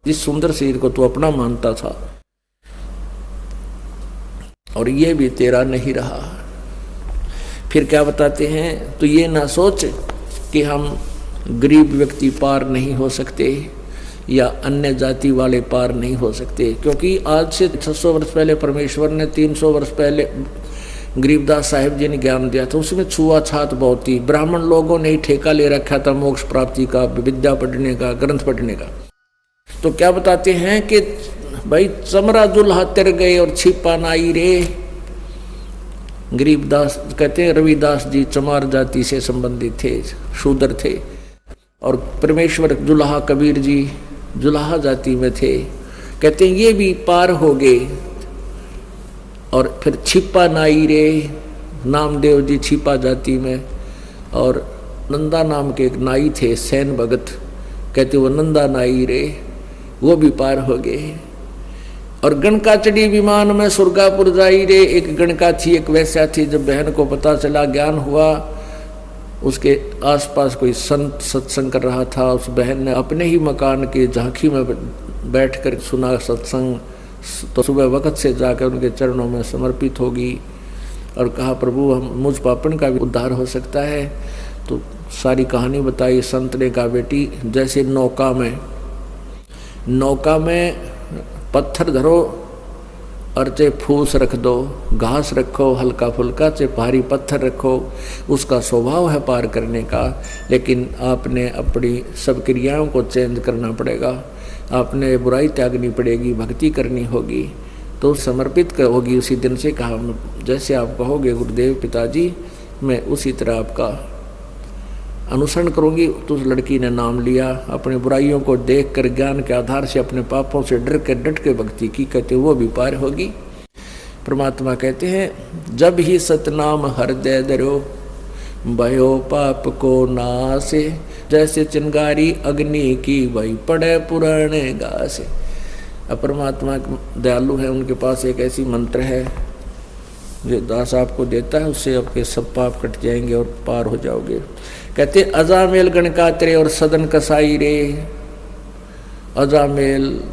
जिस सुंदर शरीर को तू अपना मानता था और ये भी तेरा नहीं रहा। फिर क्या बताते हैं, तो ये ना सोच कि हम गरीब व्यक्ति पार नहीं हो सकते या अन्य जाति वाले पार नहीं हो सकते, क्योंकि आज से 600 वर्ष पहले परमेश्वर ने 300 वर्ष पहले गरीबदास साहिब जी ने ज्ञान दिया था, उसमें छुआछात बहुत थी। ब्राह्मण लोगों ने ही ठेका ले रखा था मोक्ष प्राप्ति का, विद्या पढ़ने का, ग्रंथ पढ़ने का। तो क्या बताते हैं कि भाई चमरा जुल्हा तिर गए और छिपा नाई रे। गरीबदास कहते हैं रविदास जी चमार जाति से संबंधित थे, शूद्र थे, और परमेश्वर जुल्हा कबीर जी जुल्हा जाति में थे। कहते हैं ये भी पार हो गए। और फिर छिपा नाई रे, नामदेव जी छिपा जाति में, और नंदा नाम के एक नाई थे सैन भगत, कहते वो नंदा नाई रे, वो भी पार हो गए। और गणका चढ़ी विमान में सुरगापुर जाई रे। एक गणका थी, एक वैश्या थी। जब बहन को पता चला, ज्ञान हुआ, उसके आसपास कोई संत सत्संग कर रहा था, उस बहन ने अपने ही मकान की झांकी में बैठकर सुना सत्संग। तो सुबह वक्त से जाकर उनके चरणों में समर्पित होगी और कहा प्रभु हम मुझ पापन का भी उद्धार हो सकता है। तो सारी कहानी बताई। संत ने कहा बेटी जैसे नौका में पत्थर धरो और चाहे फूस रख दो, घास रखो हल्का फुल्का, चाहे भारी पत्थर रखो, उसका स्वभाव है पार करने का। लेकिन आपने अपनी सब क्रियाओं को चेंज करना पड़ेगा, आपने बुराई त्यागनी पड़ेगी, भक्ति करनी होगी, तो समर्पित होगी उसी दिन से। कहा जैसे आप कहोगे गुरुदेव पिताजी, मैं उसी तरह आपका अनुसरण करूंगी। तो उस लड़की ने नाम लिया, अपनी बुराइयों को देखकर ज्ञान के आधार से अपने पापों से डट के भक्ति की। कहते वो भी पार होगी। परमात्मा कहते हैं जब ही सतनाम हृदय धरो भयो पाप को नासे। जैसे चिंगारी अग्नि की वही पड़े पुराने घासे। अब परमात्मा दयालु है, उनके पास एक ऐसी मंत्र है जो दास आपको देता है, उससे आपके सब पाप कट जाएंगे और पार हो जाओगे। कहते अजामेल गणकात्रे और सदन कसाई रे। अजामेल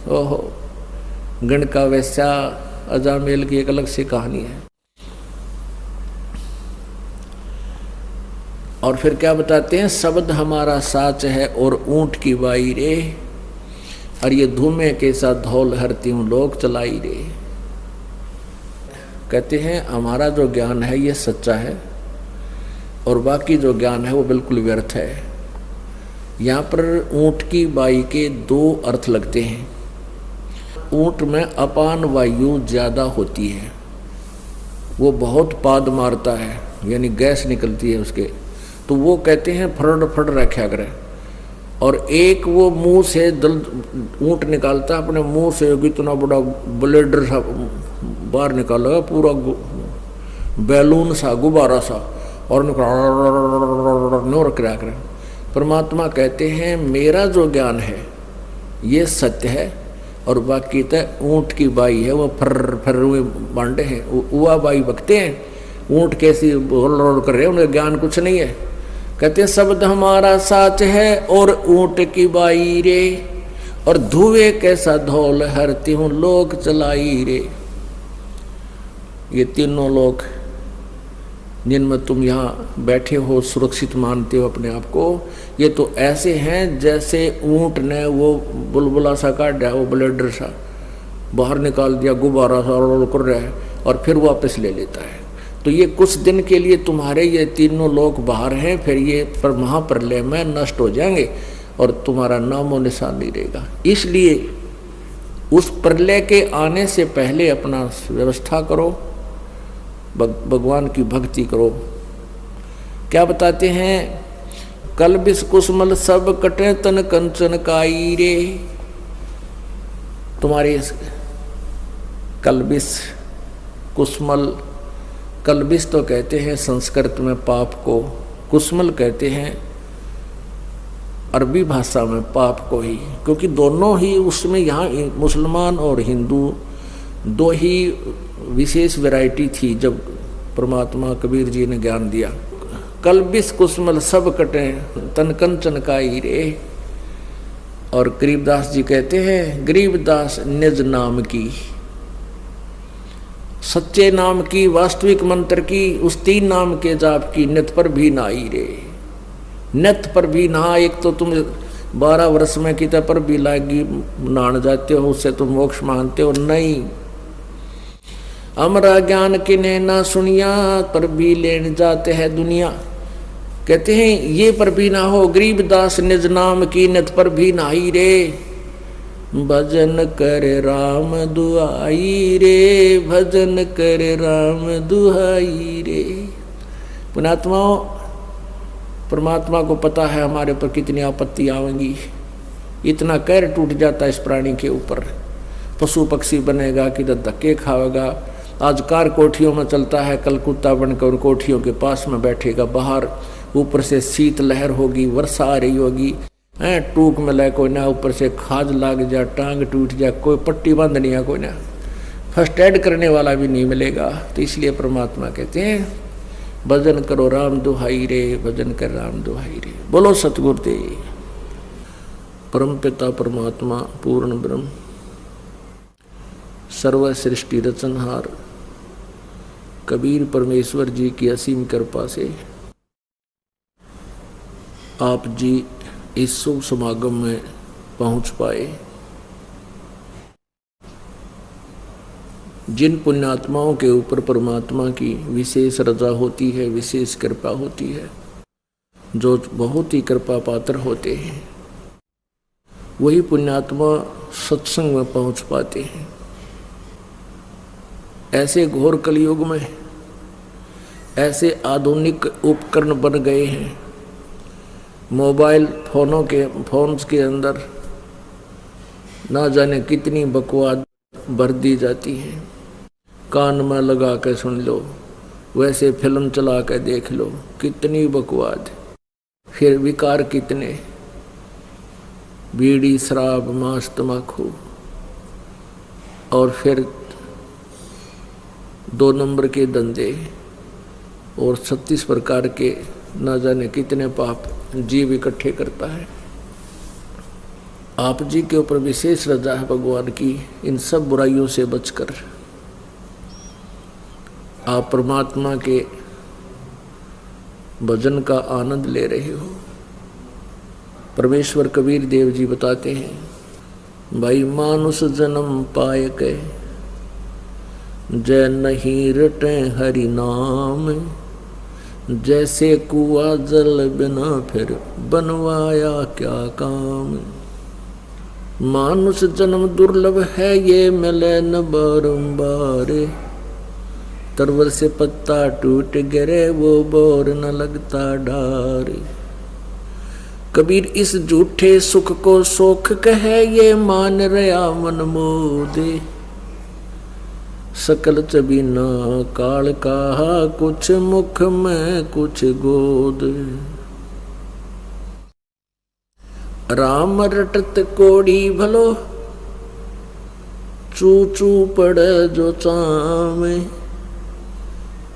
ओहो गणका वैश्या, अजामेल की एक अलग सी कहानी है। और फिर क्या बताते हैं, शब्द हमारा साच है और ऊंट की बाई रे। और ये धूमे के साथ धौल हरती हूँ लोक चलाई रे। कहते हैं हमारा जो ज्ञान है ये सच्चा है और बाकी जो ज्ञान है वो बिल्कुल व्यर्थ है। यहाँ पर ऊंट की बाई के दो अर्थ लगते हैं। ऊंट में अपान वायु ज़्यादा होती है, वो बहुत पाद मारता है, यानी गैस निकलती है उसके, तो वो कहते हैं फड़ रखा करें। और एक वो मुंह से ऊंट निकालता है, अपने मुंह से इतना बड़ा ब्लेडर सा बाहर निकालेगा, पूरा बैलून सा गुब्बारा सा, और निकाल करें। परमात्मा कहते हैं मेरा जो ज्ञान है ये सत्य है और बाकी तो ऊंट की बाई है, वो फर हुए बांडे हैं, उवा बाई बकते हैं। ऊंट कैसी कर रहे हैं, उनका ज्ञान कुछ नहीं है। कहते हैं शब्द हमारा साच है और ऊंट की बाई रे। और धुएं कैसा धौल हरती हूँ लोक चलाई रे। ये तीनों लोग जिनमें तुम यहाँ बैठे हो, सुरक्षित मानते हो अपने आप को, ये तो ऐसे हैं जैसे ऊंट ने वो बुलबुला सा काटा, वो ब्लेडर सा बाहर निकाल दिया, गुब्बारा सा रोल कर रहा है और फिर वापस ले लेता है। तो ये कुछ दिन के लिए तुम्हारे ये तीनों लोग बाहर हैं, फिर ये पर महाप्रलय में नष्ट हो जाएंगे और तुम्हारा नामो निशान नहीं रहेगा। इसलिए उस प्रलय के आने से पहले अपना व्यवस्था करो, भगवान की भक्ति करो। क्या बताते हैं, कलबिस कुसमल सब कटे तन कंचन काई रे। तुम्हारे कलबिस कुसमल, कलबिस तो कहते हैं संस्कृत में पाप को, कुसमल कहते हैं अरबी भाषा में पाप को ही, क्योंकि दोनों ही उसमें यहाँ मुसलमान और हिंदू दो ही विशेष वैरायटी थी जब परमात्मा कबीर जी ने ज्ञान दिया। कलबिस कुसमल सब कटे तन कंचन काई रे। और गरीबदास जी कहते हैं, गरीबदास निज नाम की, सच्चे नाम की, वास्तविक मंत्र की, उस तीन नाम के जाप की नित पर भी नाई रे। नित पर भी नहा, एक तो तुम 12 वर्ष में कितने पर भी लागी नहान जाते हो, उससे तुम मोक्ष मानते हो नहीं। अमरा ज्ञान किने ना सुनिया, पर भी लेन जाते हैं दुनिया। कहते हैं ये पर भी ना हो, गरीबदास निज नाम की नित पर भी नाई रे। भजन कर राम दुहाई रे, भजन कर राम दुहाई रे। पुण्यात्माओं, परमात्मा को पता है हमारे ऊपर कितनी आपत्ति आवेंगी। इतना कहर टूट जाता है इस प्राणी के ऊपर, पशु पक्षी बनेगा, किधर धक्के खाएगा। आज कार कोठियों में चलता है, कल कुत्ता बनकर कोठियों के पास में बैठेगा। बाहर ऊपर से शीत लहर होगी, वर्षा आ रही होगी, टूक में ले कोई ना, ऊपर से खाज लाग जाए, टांग टूट जाए, कोई पट्टी बांधनी है कोई ना, फर्स्ट एड करने वाला भी नहीं मिलेगा। तो इसलिए परमात्मा कहते हैं भजन करो राम दुहाई रे, भजन कर राम दुहाई रे। बोलो सतगुरुदेव। परम पिता परमात्मा पूर्ण ब्रह्म सर्व सृष्टि रचनहार कबीर परमेश्वर जी की असीम कृपा से आप जी इस शुभ समागम में पहुंच पाए। जिन पुण्यात्माओं के ऊपर परमात्मा की विशेष रजा होती है, विशेष कृपा होती है, जो बहुत ही कृपा पात्र होते हैं, वही पुण्यात्मा सत्संग में पहुंच पाते हैं। ऐसे घोर कलयुग में ऐसे आधुनिक उपकरण बन गए हैं, मोबाइल फोन्स के अंदर ना जाने कितनी बकवास भर दी जाती है। कान में लगा के सुन लो, वैसे फिल्म चला के देख लो, कितनी बकवास, फिर विकार कितने, बीड़ी शराब मांस तम्बाकू, और फिर 2 नंबर के धंधे, और 36 प्रकार के ना जाने कितने पाप जीव इकट्ठे करता है। आप जी के ऊपर विशेष रजा है भगवान की, इन सब बुराइयों से बचकर आप परमात्मा के भजन का आनंद ले रहे हो। परमेश्वर कबीर देव जी बताते हैं, भाई मानुष जन्म पाए के जय नहीं रटे हरि नाम, जैसे कुआ जल बिना फिर बनवाया क्या काम। मानुष जन्म दुर्लभ है ये मिले न बारंबार, तरवर से पत्ता टूट गिरे वो बोर न लगता डार। कबीर इस झूठे सुख को सुख कहे ये मान रया मन मोदे, सकल चबीना काल कहा कुछ मुख में कुछ गोद। राम रटत कोड़ी भलो चू चू पड़े जो चामे,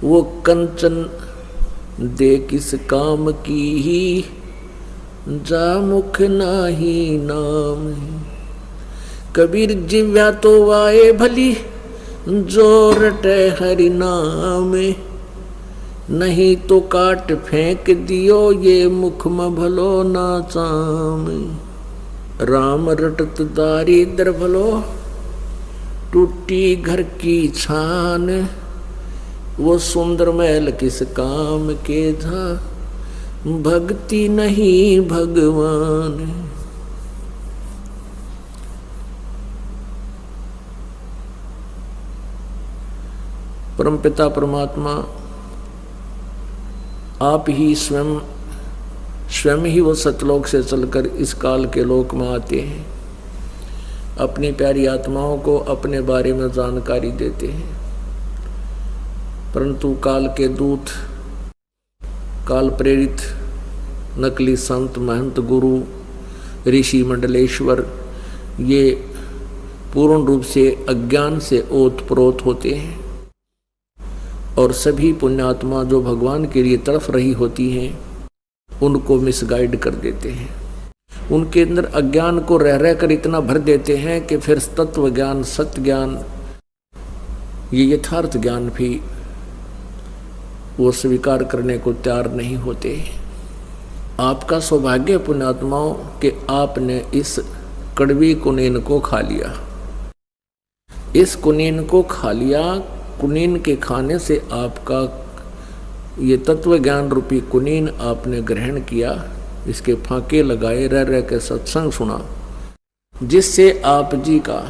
वो कंचन दे किस काम की ही जा मुख नाही नाम। कबीर जिव्या तो वाए भली जो रटे हरि नाम, नहीं तो काट फेंक दियो ये मुख में भलो ना चाम। राम रटत दारिद्र भलो टूटी घर की छान, वो सुंदर महल किस काम के था भक्ति नहीं भगवान। परमपिता परमात्मा आप ही स्वयं ही वो सतलोक से चलकर इस काल के लोक में आते हैं, अपनी प्यारी आत्माओं को अपने बारे में जानकारी देते हैं। परंतु काल के दूत, काल प्रेरित नकली संत महंत गुरु ऋषि मंडलेश्वर, ये पूर्ण रूप से अज्ञान से ओतप्रोत होते हैं और सभी पुण्यात्मा जो भगवान के लिए तड़फ रही होती हैं उनको मिसगाइड कर देते हैं। उनके अंदर अज्ञान को रह रह कर इतना भर देते हैं कि फिर तत्व ज्ञान, सत्य ज्ञान, ये यथार्थ ज्ञान भी वो स्वीकार करने को तैयार नहीं होते। आपका सौभाग्य पुण्यात्माओं कि आपने इस कड़वी कुनीन को खा लिया। इस कुनीन को खा लिया। कुनीन के खाने से आपका ये तत्व ज्ञान रूपी कुनीन आपने ग्रहण किया, इसके फांके लगाए, रह रह के सत्संग सुना, जिससे आप जी का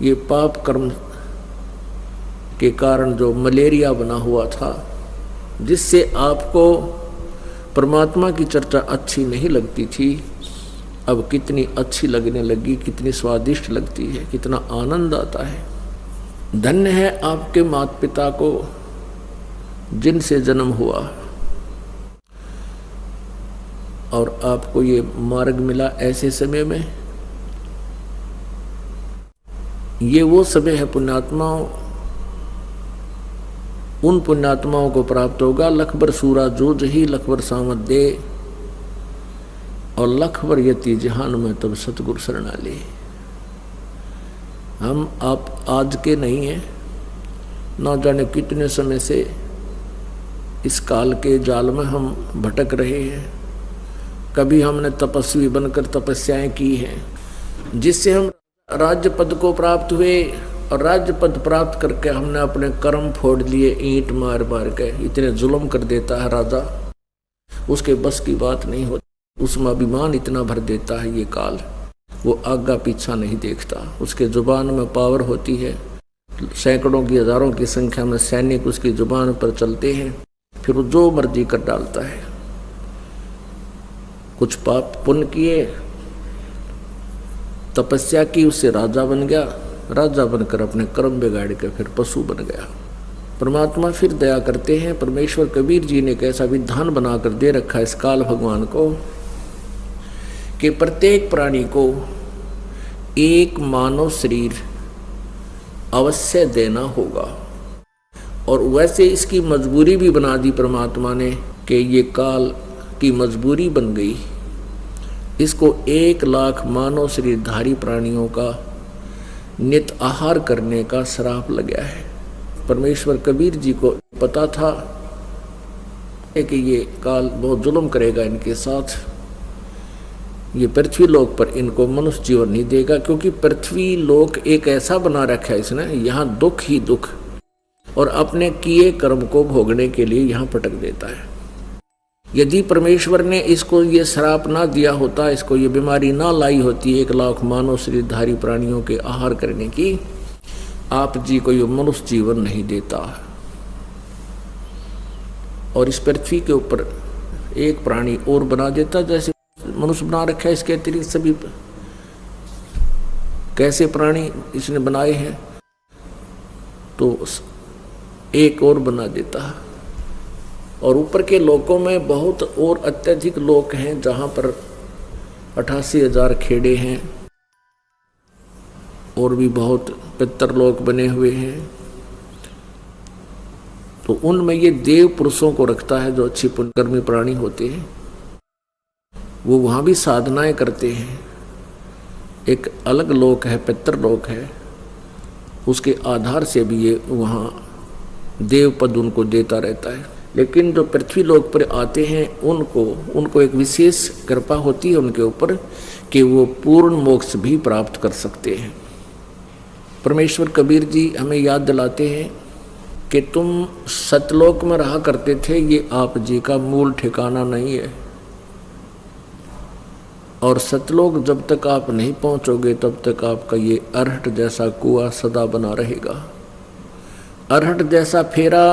ये पाप कर्म के कारण जो मलेरिया बना हुआ था, जिससे आपको परमात्मा की चर्चा अच्छी नहीं लगती थी, अब कितनी अच्छी लगने लगी, कितनी स्वादिष्ट लगती है, कितना आनंद आता है। धन्य है आपके माता पिता को जिनसे जन्म हुआ और आपको ये मार्ग मिला ऐसे समय में। ये वो समय है पुण्यात्माओं, उन पुण्यात्माओं को प्राप्त होगा लखबर सूरा जूझ ही लखबर सामत दे और लखबर यति जहान में तब सतगुरु शरणा ले। हम आप आज के नहीं हैं, ना जाने कितने समय से इस काल के जाल में हम भटक रहे हैं। कभी हमने तपस्वी बनकर तपस्याएं की हैं, जिससे हम राज्य पद को प्राप्त हुए, और राज्य पद प्राप्त करके हमने अपने कर्म फोड़ लिए ईंट मार मार के। इतने जुल्म कर देता है राजा, उसके बस की बात नहीं होती। उसमें अभिमान इतना भर देता है ये काल, वो आगा पीछा नहीं देखता। उसके जुबान में पावर होती है, सैकड़ों की हजारों की संख्या में सैनिक उसकी जुबान पर चलते हैं, फिर वो जो मर्जी कर डालता है। कुछ पाप पुण्य किए, तपस्या की, उससे राजा बन गया, राजा बनकर अपने कर्म बिगाड़ के फिर पशु बन गया। परमात्मा फिर दया करते हैं। परमेश्वर कबीर जी ने एक ऐसा विधान बनाकर दे रखा इस काल भगवान को कि प्रत्येक प्राणी को एक मानव शरीर अवश्य देना होगा, और वैसे इसकी मजबूरी भी बना दी परमात्मा ने कि ये काल की मजबूरी बन गई। इसको 1 लाख मानव शरीरधारी प्राणियों का नित आहार करने का श्राप लग गया है। परमेश्वर कबीर जी को पता था कि ये काल बहुत जुल्म करेगा इनके साथ, ये पृथ्वी लोक पर इनको मनुष्य जीवन नहीं देगा, क्योंकि पृथ्वी लोक एक ऐसा बना रखा है इसने, यहाँ दुख ही दुख, और अपने किए कर्म को भोगने के लिए यहाँ पटक देता है। यदि परमेश्वर ने इसको ये श्राप ना दिया होता, इसको ये बीमारी ना लाई होती 1 लाख मानव शरीरधारी प्राणियों के आहार करने की, आप जी को ये मनुष्य जीवन नहीं देता। और इस पृथ्वी के ऊपर एक प्राणी और बना देता, जैसे मनुष्य बना रखा है, इसके अतिरिक्त सभी कैसे प्राणी इसने बनाए हैं, तो एक और बना देता है। और ऊपर के लोकों में बहुत और अत्यधिक लोक हैं, जहाँ पर 88,000 खेड़े हैं, और भी बहुत पितरलोक बने हुए हैं। तो उनमें ये देव पुरुषों को रखता है जो अच्छी पुण्यकर्मी प्राणी होते हैं, वो वहाँ भी साधनाएं करते हैं। एक अलग लोक है, पितरलोक है, उसके आधार से भी ये वहाँ देव पद उनको देता रहता है। लेकिन जो पृथ्वी लोक पर आते हैं उनको एक विशेष कृपा होती है उनके ऊपर कि वो पूर्ण मोक्ष भी प्राप्त कर सकते हैं। परमेश्वर कबीर जी हमें याद दिलाते हैं कि तुम सतलोक में रहा करते थे, ये आप जी का मूल ठिकाना नहीं है, और सतलोक जब तक आप नहीं पहुंचोगे तब तक आपका ये अरहट जैसा कुआं सदा बना रहेगा। अरहट जैसा फेरा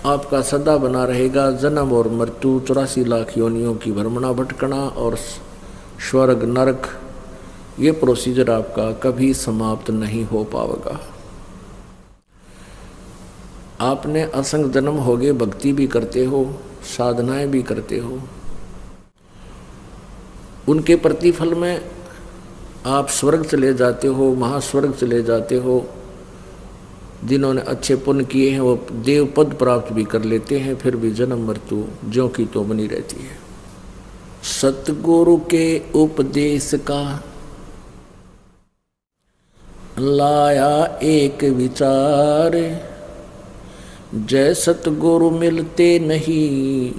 आपका सदा बना रहेगा। जन्म और मृत्यु, 84 लाख योनियों की भ्रमणा भटकना और स्वर्ग नरक, ये प्रोसीजर आपका कभी समाप्त नहीं हो पाएगा। आपने असंग जन्म हो गए, भक्ति भी करते हो, साधनाएं भी करते हो, उनके प्रतिफल में आप स्वर्ग चले जाते हो, महास्वर्ग चले जाते हो। जिन्होंने अच्छे पुण्य किए हैं वो देव पद प्राप्त भी कर लेते हैं, फिर भी जन्म मृत्यु ज्यों की तो बनी रहती है। सतगुरु के उपदेश का लाया एक विचार, जय सतगुरु मिलते नहीं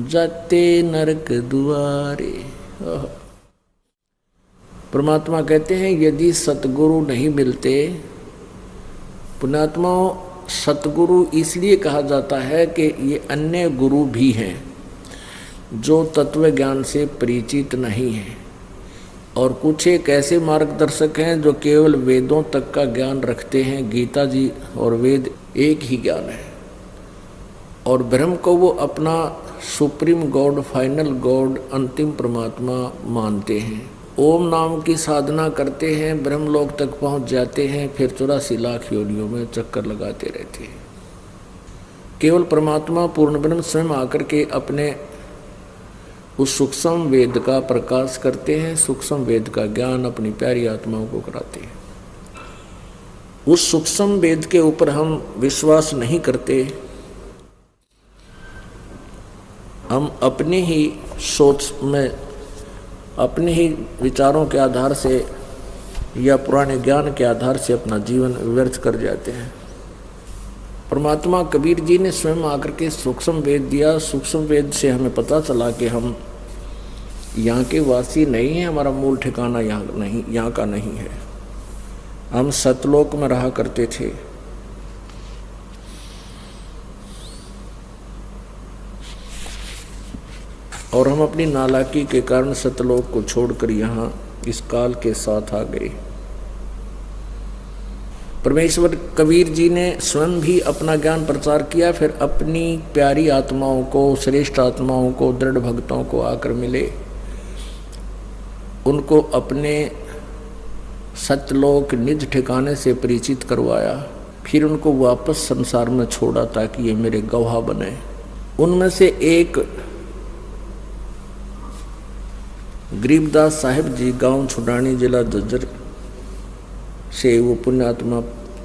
जाते नरक दुआरे। परमात्मा कहते हैं यदि सतगुरु नहीं मिलते, पुण्यात्माओं सतगुरु इसलिए कहा जाता है कि ये अन्य गुरु भी हैं जो तत्व ज्ञान से परिचित नहीं हैं, और कुछ एक ऐसे मार्गदर्शक हैं जो केवल वेदों तक का ज्ञान रखते हैं। गीता जी और वेद एक ही ज्ञान है, और ब्रह्म को वो अपना सुप्रीम गॉड, फाइनल गॉड, अंतिम परमात्मा मानते हैं। ओम नाम की साधना करते हैं, ब्रह्मलोक तक पहुंच जाते हैं, फिर 84 लाख योनियों में चक्कर लगाते रहते हैं। केवल परमात्मा पूर्ण ब्रह्म स्वयं आकर के अपने उस सूक्ष्म वेद का प्रकाश करते हैं, सूक्ष्म वेद का ज्ञान अपनी प्यारी आत्माओं को कराते हैं। उस सूक्ष्म वेद के ऊपर हम विश्वास नहीं करते, हम अपनी ही सोच में, अपने ही विचारों के आधार से या पुराने ज्ञान के आधार से अपना जीवन व्यर्थ कर जाते हैं। परमात्मा कबीर जी ने स्वयं आकर के सूक्ष्म वेद दिया। सूक्ष्म वेद से हमें पता चला कि हम यहाँ के वासी नहीं हैं, हमारा मूल ठिकाना यहाँ का नहीं है। हम सतलोक में रहा करते थे, और हम अपनी नालायकी के कारण सतलोक को छोड़कर यहाँ इस काल के साथ आ गए। परमेश्वर कबीर जी ने स्वयं भी अपना ज्ञान प्रचार किया, फिर अपनी प्यारी आत्माओं को, श्रेष्ठ आत्माओं को, दृढ़ भक्तों को आकर मिले, उनको अपने सतलोक निज ठिकाने से परिचित करवाया, फिर उनको वापस संसार में छोड़ा ताकि ये मेरे गवाह बने। उनमें से एक गरीबदास साहिब जी, गांव छुडानी, जिला झज्जर से वो पुण्यात्मा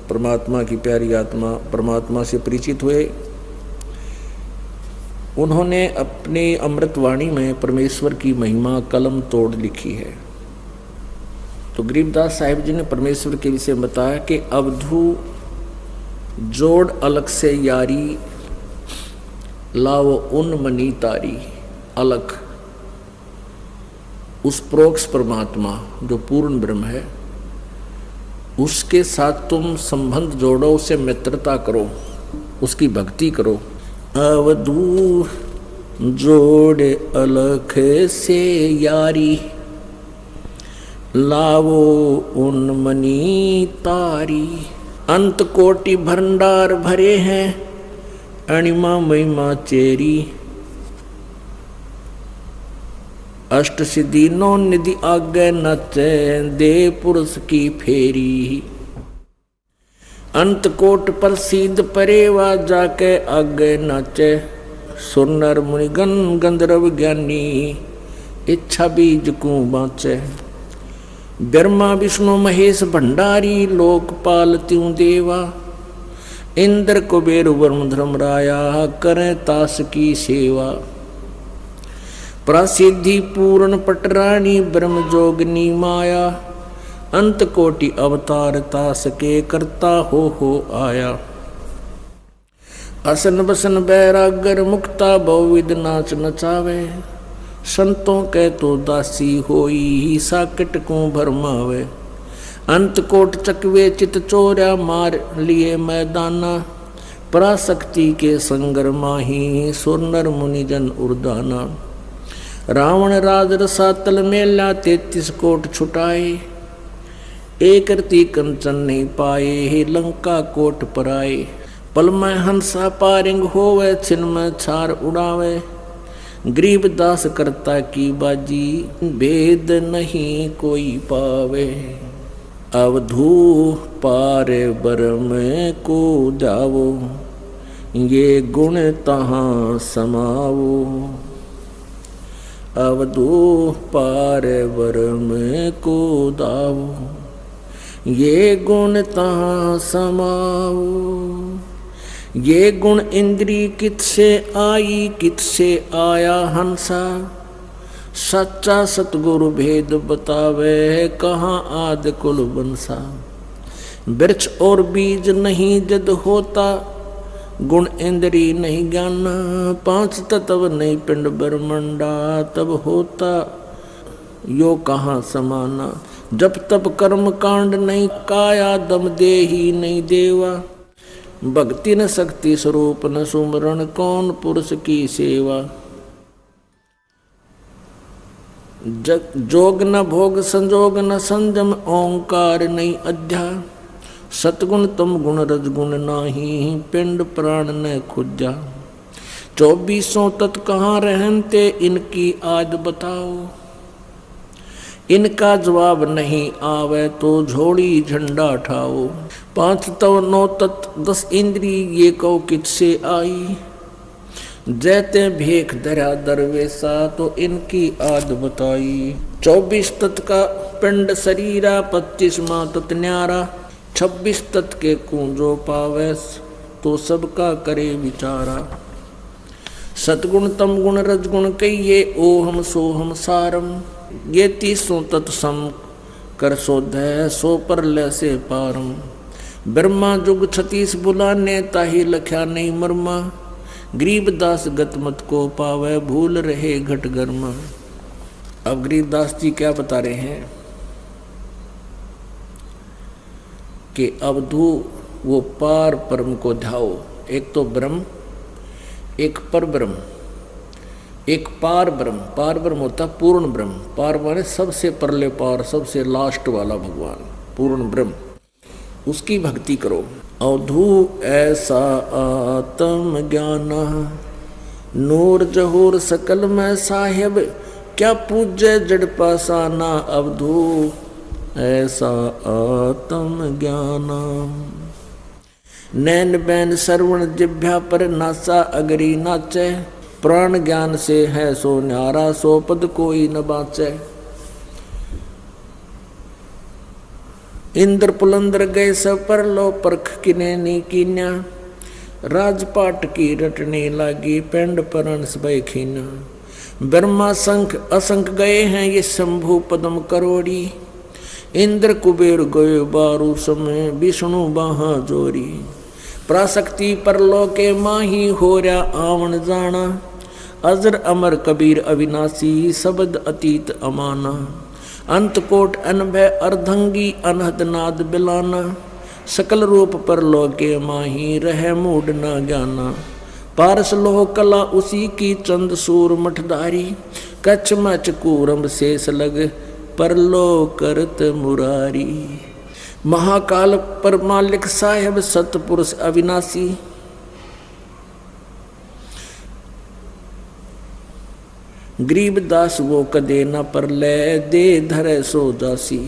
परमात्मा की प्यारी आत्मा परमात्मा से परिचित हुए। उन्होंने अपनी अमृतवाणी में परमेश्वर की महिमा कलम तोड़ लिखी है। तो गरीबदास साहिब जी ने परमेश्वर के विषय में बताया कि अवधू जोड़ अलग से यारी, लाओ उन मनी तारी। अलग उस प्रोक्ष परमात्मा जो पूर्ण ब्रह्म है, उसके साथ तुम संबंध जोड़ो, उससे मित्रता करो, उसकी भक्ति करो। अवधू जोड़ अलख से यारी, लावो उन मनी तारी। अंत कोटि भंडार भरे हैं, अणिमा महिमा चेरी। अष्ट सिद्धि नौ निधि आगे नचे, दे पुरुष की फेरी। अंत कोट प्रसिद्ध परेवा, जाके आगे नाचे। सुरनर मुनिगण गंधर्व ज्ञानी, इच्छा बीज को बाँचे। ब्रह्मा विष्णु महेश भंडारी, लोकपाल त्यों देवा। इंद्र कुबेर वरुण धर्मराया, करें तास की सेवा। प्रसिद्धि पूर्ण पटरानी, ब्रह्म जोगनी माया। अंत कोटि अवतार तास के, करता हो आया। असन बसन बैरागर, मुक्ता बहुविध नाच नचावे। संतों के तो दासी होई, साकट को भरमावे। अंत कोट चकवे चित चोरा, मार लिए मैदाना। पराशक्ति के संगर माही, सुरनर मुनिजन उर्दाना। रावण राज रसातल मेला, 33 कोट छुटाए। एक रति कंचन नहीं पाए, लंका कोट पराए। पल में हंसा पारिंग होवे, छिन में छार उड़ावे। गरीबदास करता की बाजी, भेद नहीं कोई पावे। अवधू पार बरम को जावो, ये गुण तहाँ समावो। अवधू पार बरम को दावो, ये गुण तहाँ समावो। ये गुण इंद्री कित से आई, कित से आया हंसा। सच्चा सतगुरु भेद बतावे, कहाँ आदि कुल बंसा। वृक्ष और बीज नहीं जद होता, गुण इंद्री नहीं ज्ञान। पांच तत्व नहीं पिंड ब्रह्मंडा, तब होता यो कहाँ समाना। जब तब कर्म कांड नहीं काया, दम देही नहीं देवा। भक्ति न शक्ति स्वरूप न सुमरण, कौन पुरुष की सेवा। जोग न भोग संजोग न संजम, ओंकार नहीं अध्याय। सतगुण तम गुण रजगुण नाही, पिंड प्राण न खुजा। 2400 तत् कहाँ रहते, इनकी आज बताओ। इनका जवाब नहीं आवे तो झोड़ी झंडा ठाओ। 5 तव 9 तत् 10 इंद्री, ये कहो किससे आई। जैते भेख धरा दरवेसा, तो इनकी आद बताई। 24 तत् का पिंड शरीरा, 25वां तत् न्यारा। 26 तत् के कुंजो पावे, तो सबका करे विचारा। सतगुण तम गुण रजगुण कहिए, ओहम सोहम सारम। ये 30 तत् सम कर शोधै, सो पर ले से पारम। ब्रह्मा जुग 36 बुलाने, ताही लख्या नहीं मर्मा। गरीबदास गतमत को पावे, भूल रहे घट गर्मा। अब गरीबदास जी क्या बता रहे हैं कि अवधू वो पार परम को ध्याओ। एक तो ब्रह्म, एक पर ब्रह्म, एक पार ब्रह्म। पार ब्रह्म होता पूर्ण ब्रह्म, पार माने सबसे परले पार, सबसे लास्ट वाला भगवान, पूर्ण ब्रह्म। उसकी भक्ति करो। अवधू ऐसा आत्म ज्ञाना, नूर जहूर सकल में साहेब। क्या पूज्य जड़ पासाना, अवधू ऐसा आत्म ज्ञाना। नैन बैन श्रवण जिभ्या पर नासा, अगरी नाचे। प्राण ज्ञान से है सो न्यारा, सो पद कोई न बाचे। इंद्र पुलंदर गए सब पर लो, परख किने नी कीन्या। राजपाट की रटने लागी, पेंड परण सबय खीना। ब्रह्मा शंख असंख गए हैं, ये शंभु पदम करोड़ी। इंद्र कुबेर गए बारू समय, विष्णु बाहा जोरी। प्राशक्ति परलो के माही, हो रहा आवन जाना। अजर अमर कबीर अविनाशी, शब्द अतीत अमाना। अंतकोट अनभय अर्धंगी, अनहद नाद बिलाना। सकल रूप पर लो के माही, रह मूड न ज्ञाना। पारस लोह कला उसी की, चंद सूर मठधारी। कच्छ मच कूरम शेष लग, परलो करत मुरारी। महाकाल पर मालिक साहेब, सतपुरुष अविनाशी। गरीबदास वो कदे न पर ले, दे धरे सो दासी।